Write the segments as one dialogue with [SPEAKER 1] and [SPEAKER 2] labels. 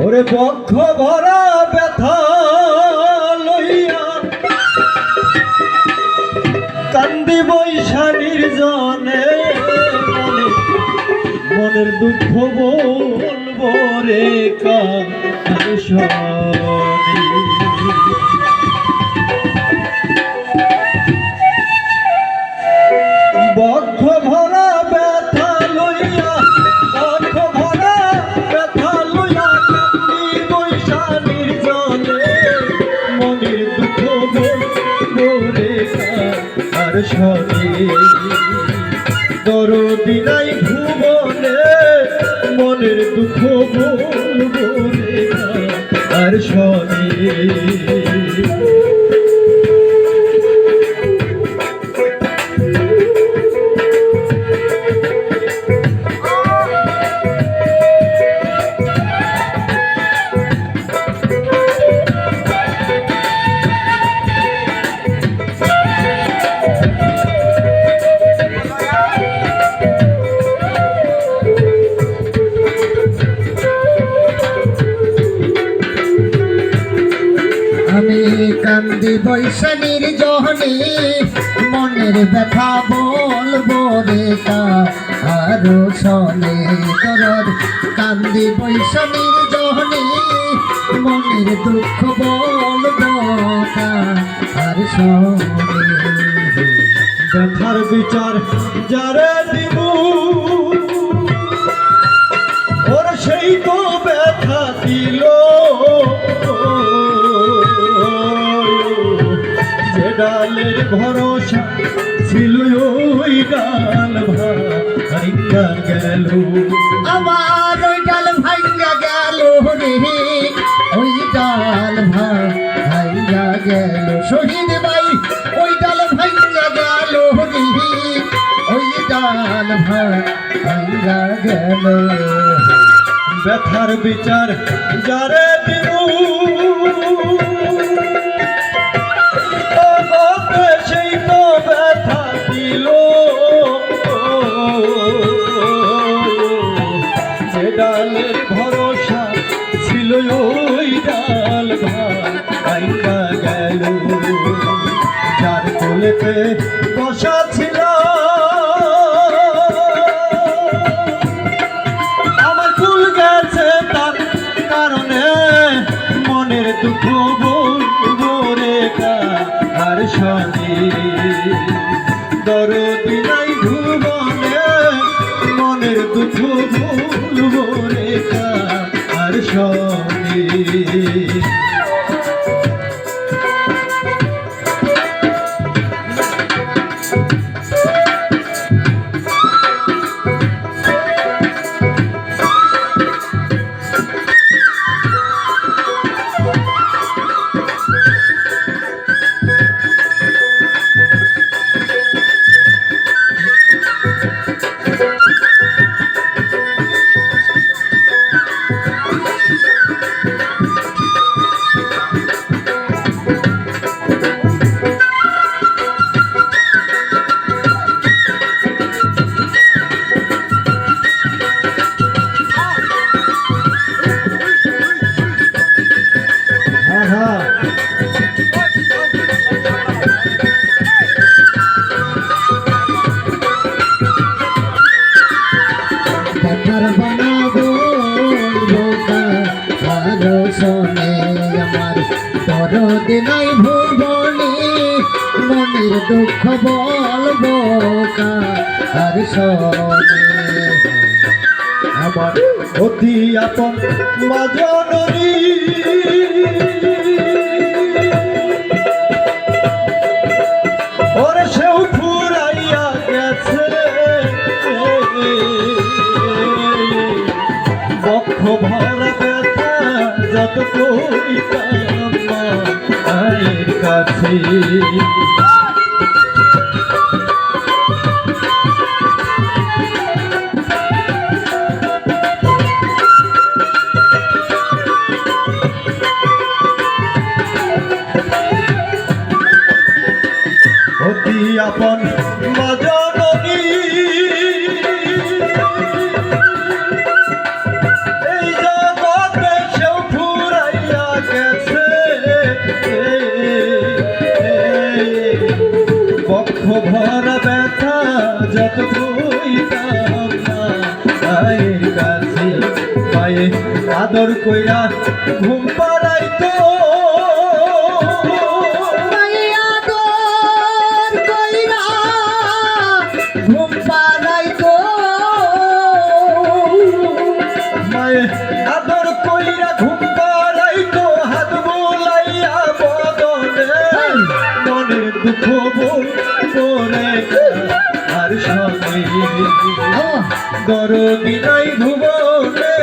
[SPEAKER 1] ওরে বক্ষ ভরা ব্যথা লইয়া কান্দি বৈশা নির্জনে মনের দুঃখ বলবো রে কাশনি বক্ষ ভরা ব্যথা লইয়া বক্ষ ভরা ব্যথা লইয়া কান্দি বৈশা নির্জনে মনের দুঃখ বলবো রে কাশনি দরদি নাই ভুবনে মনের দুঃখ বলবো রে আর শনি
[SPEAKER 2] কান্দি বৈশা নির্জনে মনের ব্যথা বলবো রে আরো শোনে দরদ কান্দি বৈশা নির্জনে মনের দুঃখ বলবো আর শোনে
[SPEAKER 1] ব্যথার বিচার যারে দিব ওর সেই তো ব্যথা দিল ডালের ভরসা ছিল ওই ডাল ভাঙ্গা গেল
[SPEAKER 2] আমার ওই ডাল ভাঙ্গা গেল রে ওই ডাল ভাঙ্গা গেল শহীদ ভাই ওই ডাল ভাঙ্গা গেল রে ওই ডাল ভাঙ্গা গেল
[SPEAKER 1] ব্যথার বিচার যারে দিব সেই তো ব্যথা দিল যে ডালের ভরসা ছিল ওই ডাল ভাঙ্গা গেল যার কোলেতে বসা ছিল আমার ফুল গেছে তার কারণে মনের দুঃখ বলবো রে আর শনি দরদি নাই ভুবনে মনের দুঃখ বলবো রে আর শনি
[SPEAKER 2] দরদ নাই ভুবনে মনের দুঃখ বলবো আর শোনে
[SPEAKER 1] আমার অতি আপন মা জননী ওরে সেও ফুরাইয়া গেছে বক্ষ ভরা ব্যথা যত কইতাম মায়ের কাছে আপন মা জননী এই জগতে সেও ফুরাইয়া গেছে বক্ষ ভরা ব্যথা যত কইতাম না মায়ের কাছে পায়ে আদর কইরা ঘুম পাড়াইতো আদর কইরা ঘুম পাড়াইতো হাত বোলাইয়া বদনে মনের দুঃখ বল করে আর সঙ্গে দরদি নাই ভুবনে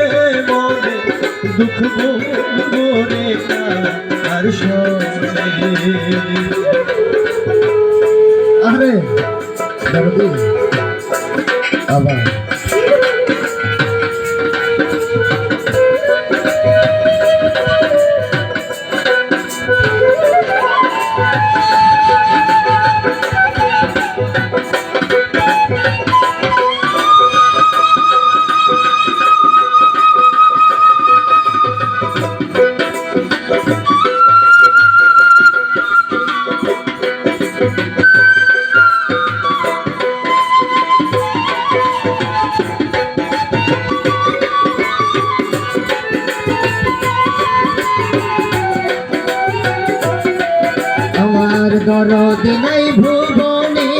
[SPEAKER 1] মনে দুঃখ বল করে আর সঙ্গে
[SPEAKER 2] আরে দরদি আবার দরদ নাই ভুবনে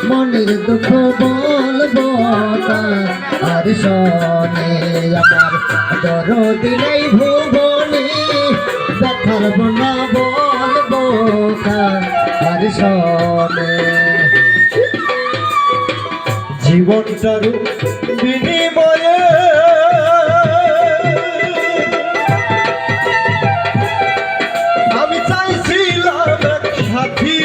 [SPEAKER 2] মনের দুঃখ বলবো আর শোনে আমার দরদ নাই ভুবনে ব্যথার বনা বলবো আর শোনে
[SPEAKER 1] জীবনটার বিনিময়ে আমি চাইছিলাম সাথী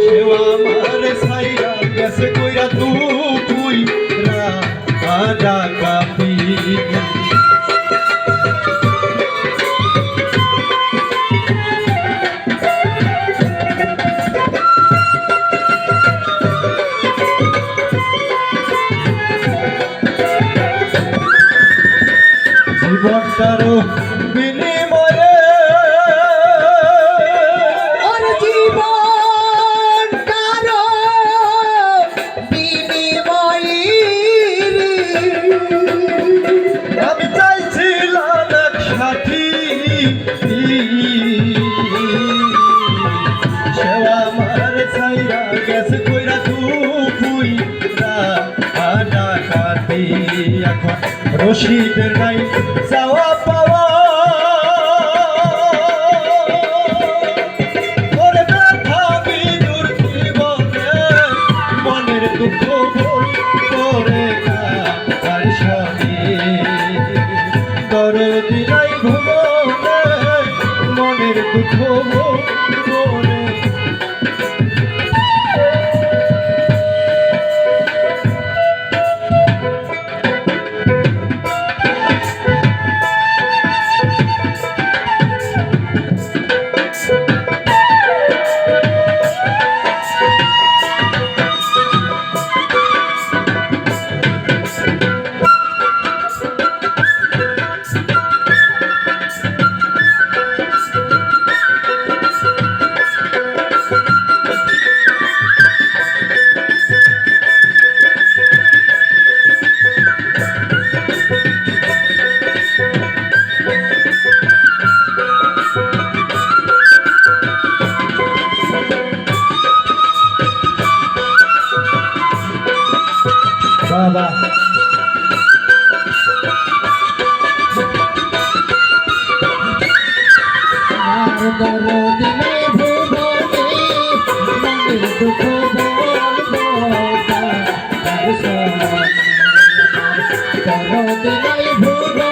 [SPEAKER 1] সেও আমার ছাইরা গেছে কইরা তুই রাজা কাপি জীবনটারও বিনিময়ে
[SPEAKER 2] ওর জীবন কারো বিনিময়ে
[SPEAKER 1] আমি চাইছিলাম এক সাথী সেও আমার ছাইরা গেছে কইরা তুই ডাকাতি এখন রশিদের নাই যাওয়া পাওয়া ওরে ব্যথা বিদুর জীবনে মনের দুঃখ বল করে আর শনি দরদি নাই ভুবনে মনের দুঃখ বল করে বাবা
[SPEAKER 2] আর দরদ নাই ভুবনে মনের দুঃখ বলবো আর শোনে দরদ নাই ভুবনে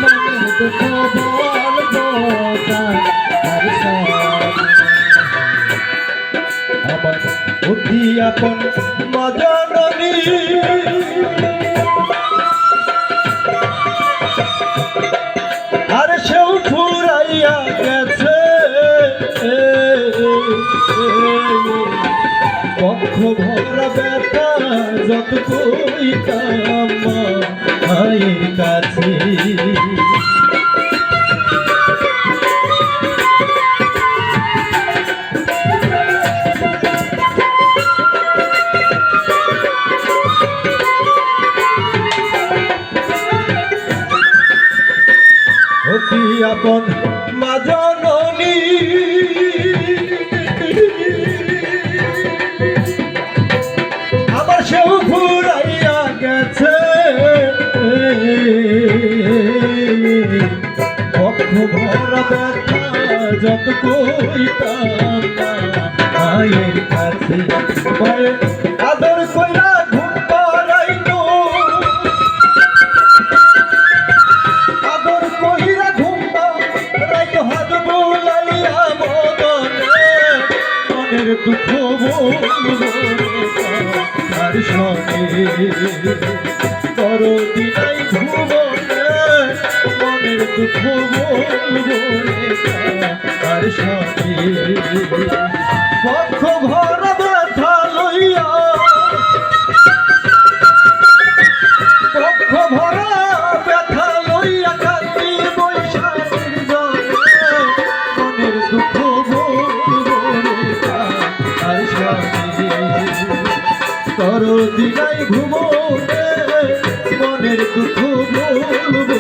[SPEAKER 2] মনের দুঃখ বলবো আর শোনে
[SPEAKER 1] আমার বুদ্ধি আপন মা জননী আর সেও ফুরাইয়া গেছে ভরা ব্যথা যত কইতাম মায়ের কাছে অতি আপন মা জননী আমার সেও ফুরাইয়া গেছে পক্ষ ভরা ব্যথা যত কইতাম মায়ের কাছে মায়ের আদর কইরা ঘুম পাড়াইতো আদর কইরা ঘুম পাড়াইতো হাত বোলাইয়া মদনে মনের দুঃখ বলবো আর শোনে করো দিনাই ভুবনে মনের দুঃখ বলবো আর শোনে পক্ষ ভরা ব্যথা লইয়া পক্ষ ভরা ব্যথা লইয়া কান্দি বৈশাখের জলে মনের দুঃখ বলবো আর শোনে করো দিনাই ভুবনে মনের দুঃখ বলবো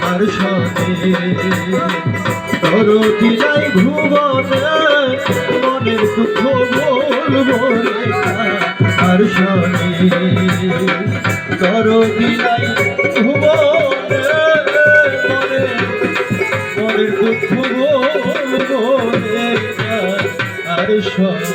[SPEAKER 1] আর শোনে করো দিনাই ভুবনে মনের দুঃখ বলবো আর শোনে করো দিনাই ভুবনে মনের দুঃখ বলবো আর শোনে